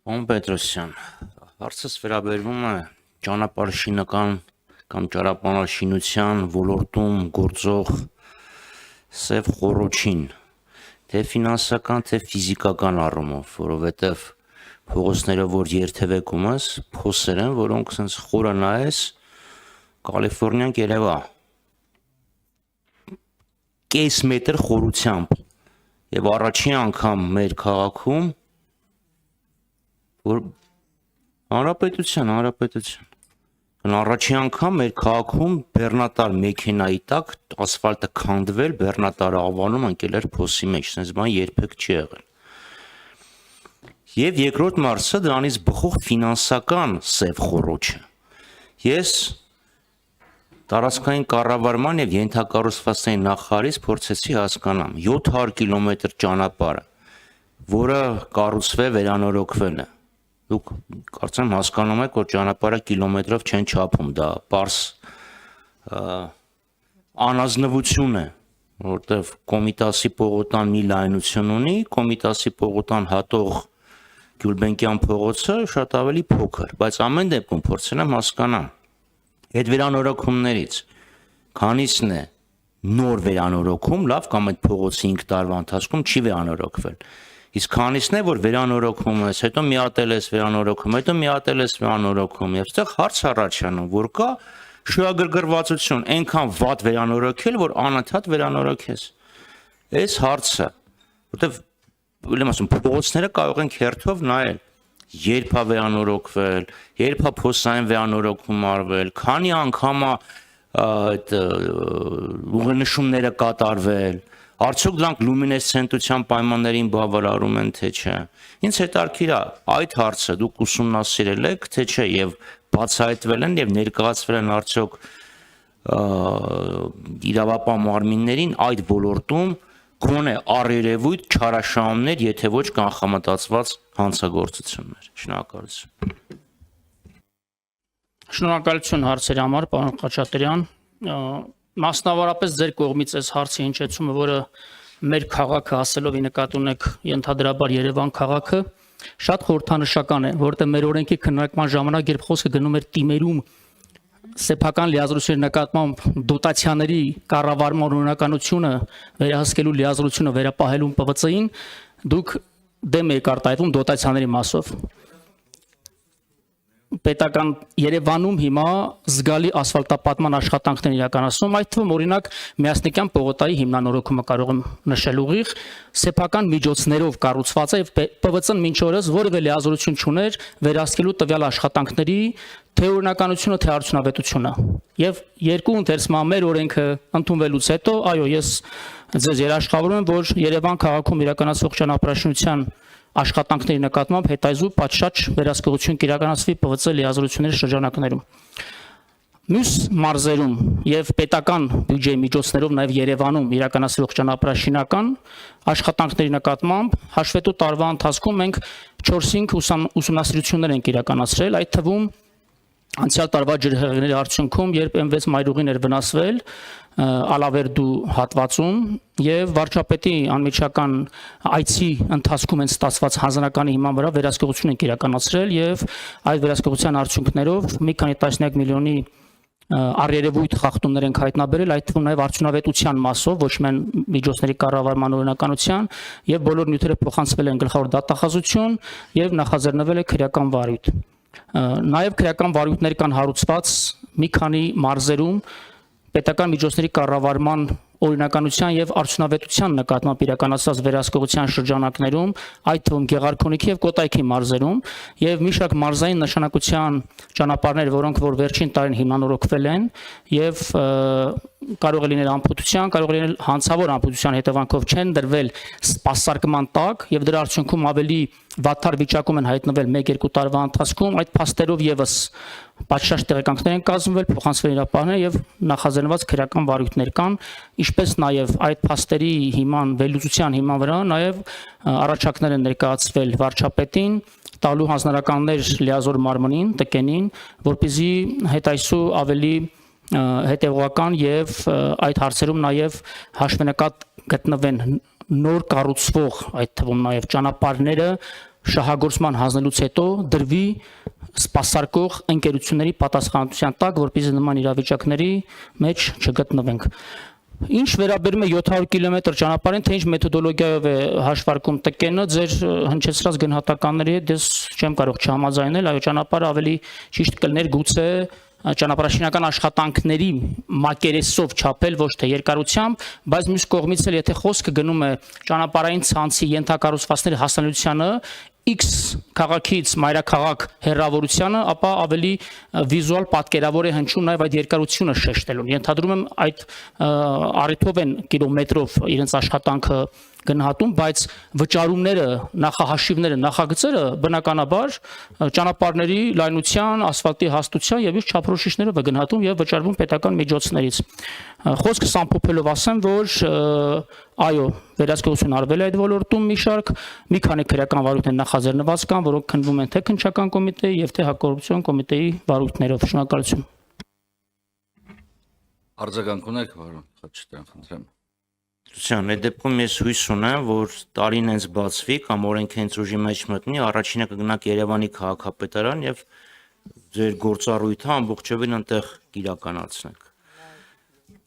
Պարոն Պետրոսյան, հարցս վերաբերվում է ճանապարհաշինական կամ ճանապարհաշինության ոլորտում գործող սև խոռոչին, թե ֆինանսական, թե ֆիզիկական առումով, որովհետև փողոցները, որ երթևեկում ես, փոսեր են, որոնք սենց խորը նայես, Կալիֆոռնիան կերևա կես մետր խորությամբ եւ առաջին անգամ մեր քաղաքում որ հանրապետության առաջին անգամ մեր քաղաքում բեռնատար մեքենայի տակ ասֆալտը քանդվել, բեռնատարը ավանում ընկել էր փոսի մեջ, sense բան երբեք չի եղել։ Եվ երկրորդ հարցը դրանից բխող ֆինանսական սև խոռոչը։ Ես տարածքային կառավարման եւ ենթակառուցվածքային նախարարից փորձեցի հասկանամ 700 կիլոմետր ճանապարհը, որը կառուցվել վերանորոգվել է։ Դուք կարծեմ հասկանում եք, որ ճանապարհը կիլոմետրով չեն չափում, դա պարզ անազնվություն է, որտեղ Կոմիտասի պողոտան մի լայնություն ունի, Կոմիտասի պողոտան հատող Գյուլբենկյան փողոցը շատ ավելի փոքր, բայց ամեն դեպքում փորձել եմ հասկանամ այդ վերանորոգումներից քանիսն է նոր վերանորոգում, լավ կամ այդ փողոցի 5 տարվա ընթացքում չի վերանորոգվել։ Իսկ քանիսն է, որ վերանորոգում ես, հետո միատել ես վերանորոգում, հետո միատել ես վերանորոգում, եւ այստեղ հարց առաջանում, որ կա շահագրգռվածություն, այնքան վատ վերանորոգել, որ անընդհատ վերանորոգես։ Այս հարցը, որտեվ ուրեմն ասում, փողոցները կարող են քերթով նայել, երբ է վերանորոգվել, երբ է փոսային վերանորոգում արվել, քանի անգամ է այդ ուղենշումները կատարվել, արդյոք դրանք լումինեսցենտության պայմաններին բավարարում են, թե չէ։ Ինձ հետաքրքիր է այդ հարցը դուք ուսումնասիրել եք, թե չէ, եւ բացահայտվել են եւ ներկայացվել են արդյոք իրավապահ մարմիններին այդ ոլորտում գոնե առերևույթ չարաշահումներ, եթե ոչ կանխամտածված հանցագործություններ։ Շնորհակալություն։ Շնորհակալություն հարցերի համար, պարոն Խաչատրյան։ Մասնավորապես ձեր կողմից այս հարցի հնչեցումը, որը մեր քաղաքը ասելով ի նկատի ունեք ենթադրաբար Երևան քաղաքը, շատ խորհրդանշական է, որտեղ մեր օրենքի քննարկման ժամանակ երբ խոսքը գնում էր թիմերում սեփական լիազորությունների նկատմամբ դոտացիաների կառավարման օրինականությունը վերահսկելու լիազորությունը վերապահելու ՊՎԾ-ին, դուք դեմ եք արտահայտվում դոտացիաների մասով։ Պետական Երևանում հիմա զգալի ասֆալտապատման աշխատանքներ իրականացնում, այդ թվում օրինակ Միասնիկյան պողոտայի հիմնանորոգումը կարող եմ նշել ուղիղ, սեփական միջոցներով կառուցված է եւ ՊՎԾ-ն մինչ օրս որևէ լիազորություն չուներ վերահսկելու տվյալ աշխատանքների թե օրինականությունը, թե արդյունավետությունը։ Եվ երկու ընթերցման մեր օրենքը ընդունվելուց հետո, այո, ես ձեզ երաշխավորում եմ, որ Երևան քաղաքում իրականացվող ճանապարհաշինության աշխատանքների նկատմամբ հետայզու պատշաճ վերահսկողություն կիրականացվի ՊՎԾ լիազորությունների շրջանակներում։ Մյուս մարզերում եւ պետական բյուջեի միջոցներով նաեւ Երևանում իրականացվող ճանապարհաշինական աշխատանքների նկատմամբ հաշվետու տարվա ընթացքում մենք 4-5 ուսումնասիրություններ ենք իրականացրել, այդ թվում անցյալ տարվա ջրհեղեղների արդյունքում, երբ M6 մայրուղին էր վնասվել Ալավերդու հատվածում եւ վարչապետի անմիջական այցի ընթացքում են ստացված հանձնականի հիման վրա վերահսկողություն ենք իրականացրել եւ այդ վերահսկողության արդյունքներով մի քանի տասնյակ միլիոնի առերևույթ խախտումներ ենք հայտնաբերել, այդ թվում նաեւ արդյունավետության մասով, ոչ միայն միջոցների կառավարման օրինականության եւ բոլոր նյութերը փոխանցվել են գլխավոր դատախազություն եւ նախաձեռնվել է քրեական վարույթ։ Նաև քրեական վարույթներ կան հարուցված մի քանի մարզերում պետական միջոցների կառավարման օրինականության եւ արդյունավետության նկատմամբ իրականացված վերահսկողության շրջանակներում, այդ թվում Գեղարքունիքի եւ Կոտայքի մարզերում եւ մի շարք մարզային նշանակության ճանապարհներ, որոնք որ վերջին տարին հիմնանորոգվել են եւ կարող է լինել ամփոփության, կարող է լինել հանցավոր ամփոփության հետևանքով չեն դրվել սպասարկման տակ եւ դրա արդյունքում ավելի վատթար վիճակում են հայտնվել 1-2 տարվա ընթացքում, այդ փաստերով եւս պատշաճ տեղեկանքներ են կազմվել, փոխանցվել իրապահներ եւ նախաձեռնված քրեական վարույթներ կան, ինչպես նաեւ այդ փաստերի հիման վերլուծության հիման վրա նաեւ առաջարկներ են ներկայացվել վարչապետին տալու հանձնարարականներ լիազոր մարմնին, ՏԿ-նին, որպեսզի հետայսու ավելի հետևողական եւ այդ հարցերում նաեւ հաշվենկատ գտնվեն նոր կառուցվող, այդ թվում նաեւ ճանապարհները շահագործման հանձնելուց հետո դրվի սպասարկող ընկերությունների պատասխանատվության տակ, որպեսզի նման իրավիճակների մեջ չգտնվենք։ Ինչ վերաբերում է 700 կիլոմետր ճանապարհին, թե ինչ մեթոդոլոգիայով է հաշվարկում ՏԿՆ-ը, ձեր հնչեցրած գնահատականների հետ ես չեմ կարող չհամաձայնել, այո, ճանապարհը ավելի ճիշտ կլներ գուցե ճանապարհաշինական աշխատանքների մակերեսով չափել, ոչ թե երկարությամբ, բայց մյուս կողմից էլ եթե խոսքը գնում է ճանապարհային ցանցի ենթակառուցվածքների հասանելիությանը X քաղաքից մայրաքաղաք հեռավորությանը, ապա ավելի վիզուալ պատկերավոր է հնչում նաև այդ երկարությունը շեշտելուն։ Ենթադրում եմ այդ առիթով են կիլոմետրով իրենց աշխատանքը գնահատում, բայց վճարումները, նախահաշիվները, նախագծերը բնականաբար ճանապարհների լայնության, ասֆալտի հաստության եւ իր չափորոշիչներով է գնահատում եւ վճարվում պետական միջոցներից։ Խոսքս ամփոփելով ասեմ, որ այո, վերահսկողություն արվել է այդ ոլորտում մի քանի քրեական վարույթներ նախաձեռնված կան, որոնք քննվում են թե քննչական կոմիտեի եւ թե հակակոռուպցիոն կոմիտեի վարույթներով։ Շնորհակալություն։ Արձագանք ունեք, պարոն Խաչատրյան, խնդրեմ։ Լուսյան, այդ դեպքում ես հույս ունեմ, որ տարին հենց բացվի կամ օրենքը հենց ուժի մեջ մտնի, առաջինը կգնաք Երևանի քաղաքապետարան եւ ձեր գործառույթը ամբողջովին այնտեղ իրականացնեք։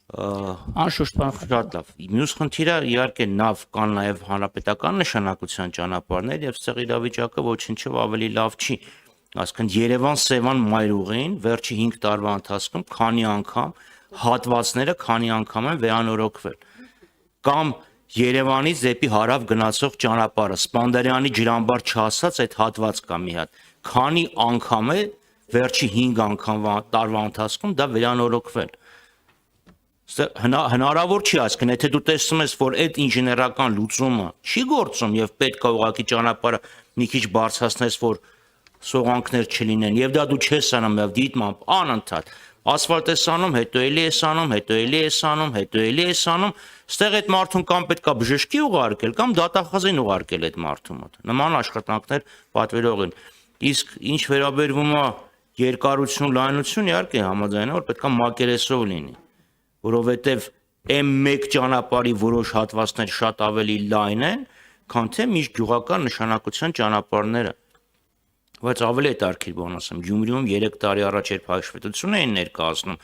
Անշուշտ, պարոն Խաչատրյան։ Շատ լավ։ Մյուս խնդիրը իհարկե նավ կան նաև հանրապետական նշանակության ճանապարհներ եւ ցեղ իրավիճակը ոչինչով ավելի լավ չի։ Այսինքն Երևան-Սևան մայրուղին վերջի 5 տարվա ընթացքում քանի անգամ հատվածները քանի անգամ են վերանորոգվել։ Կամ Երևանից դեպի հարավ գնացող ճանապարհը Սպանդարյանի ջրամբար չհասած այդ հատված կա մի հատ։ Քանի անգամ է վերջի 5 անգամվա տարվա ընթացքում դա վերանորոգվել։ Հնարավոր չի, այսինքն եթե դու տեսնում ես, որ այդ ինժեներական լուծումը չի գործում եւ պետք է ուղղակի ճանապարհը մի քիչ բարձրացնես, որ սողանքներ չլինեն եւ դա դու չես անում եւ դիտմամբ անընդհատ ասֆալտ ես անում, հետո էլի ես անում, հետո էլի ես անում, հետո էլի ես անում, ստեղ այդ մարդուն կամ պետքա բժշկի ուղարկել, կամ դատախազին ուղարկել այդ մարդու մոտ։ Նման աշխատանքներ պատվիրող են։ Իսկ ինչ վերաբերվում է երկարություն, լայնություն, իհարկե համաձայն եմ, որ պետքա մակերեսով լինի, որովհետև M1 ճանապարհի որոշ հատվածներ շատ ավելի լայն են, քան թե միջգյուղական նշանակության ճանապարհները։ Բայց ավելի հետաքրքիր բան ասեմ, Գյումրիում 3 տարի առաջ երբ հաշվետվություն էին ներկայացնում,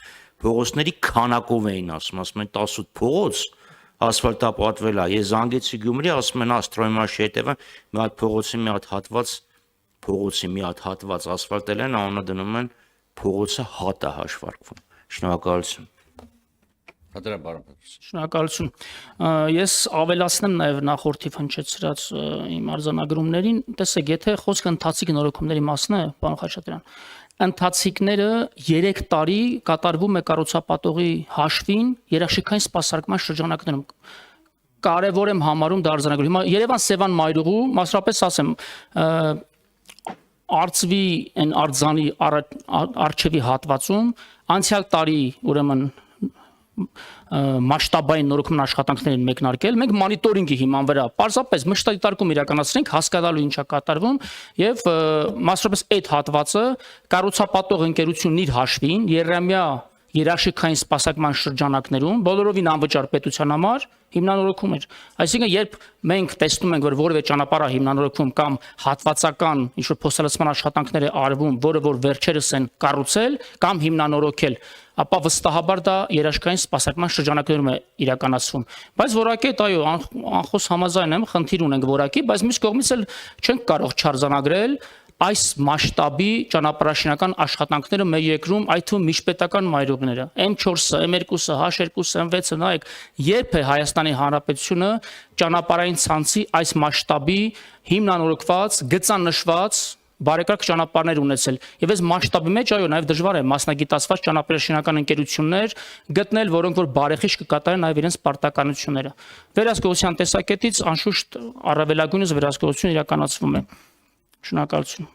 փողոցների քանակով էին ասում են 18 փողոց ասֆալտապատվել է։ Ես զանգեցի Գյումրի, ասում են աստրոյմաշի հետևը մի հատ փողոցի մի հատ հատված ասֆալտել են, անունը դնում են փողոցը հատ է հաշվարկվում։ Շնորհակալություն։ Խնդրեմ, պարոն Պետրոսյան։ Շնորհակալություն։ Ես ավելացնեմ նաև նախորդի հնչեցրած իմ արձանագրումներին, տեսեք, եթե խոսքը ընթացիկ նորոգումների մասն է, պարոն Խաչատրյան, ընթացիկները 3 տարի կատարվում է կառուցապատողի հաշվին երաշխիքային սպասարկման շրջանակներում։ Կարևոր եմ համարում դա արձանագրում։ Հիմա Երևան-Սևան մայրուղու, մասնավորապես ասեմ, Արծվի այն արձանի արչևի հատվածում անցյալ տարի, ուրեմն մասշտաբային նորոգման աշխատանքներ են մեկնարկել, մենք մոնիտորինգի հիման վրա պարզապես մշտադիտարկում իրականացրենք, հասկանալու ինչա կատարվում եւ մասնավորապես այդ հատվածը կառուցապատող ընկերությունն իր հաշվին երամյա երաշխիքային սպասարկման շրջանակներում բոլորովին անվճար պետության համար հիմնանորոգում էր։ Այսինքն, երբ մենք տեսնում ենք, որ որևէ ճանապարհ է հիմնանորոգվում կամ հատվածական ինչ-որ փոստալցման աշխատանքներ է արվում, որը որ վերջերս են կառուցել կամ հիմնանորոգել, ապա վստահաբար դա երաշխիքային սպասարկման շրջանակներում է իրականացվում։ Բայց որակի այդ այո, անխոս համաձայն եմ, խնդիր ունենք որակի, բայց մյուս կողմից էլ չենք կարող չարձանագրել այս մասշտաբի ճանապարհաշինական աշխատանքները մեր երկրում, այդ թվում միջպետական մայրուղիները, M4-ը, M2-ը, H2-ը, M6-ը, նայեք, երբ է Հայաստանի Հանրապետությունը ճանապարհային ցանցի այս մասշտաբի հիմնանորոգված, գծանշված բարեկարգ ճանապարհներ ունեցել։ Եվ այս մասշտաբի մեջ այո, նաև դժվար է մասնագիտացված ճանապարհաշինական ընկերություններ գտնել, որոնք որ բարեխիղճ կկատարեն նաև իրենց պարտականությունները։ Վերահսկողության տեսակետից անշուշտ առավելագույնս վերահսկողություն իրականացվում է։ Շնորհակալություն։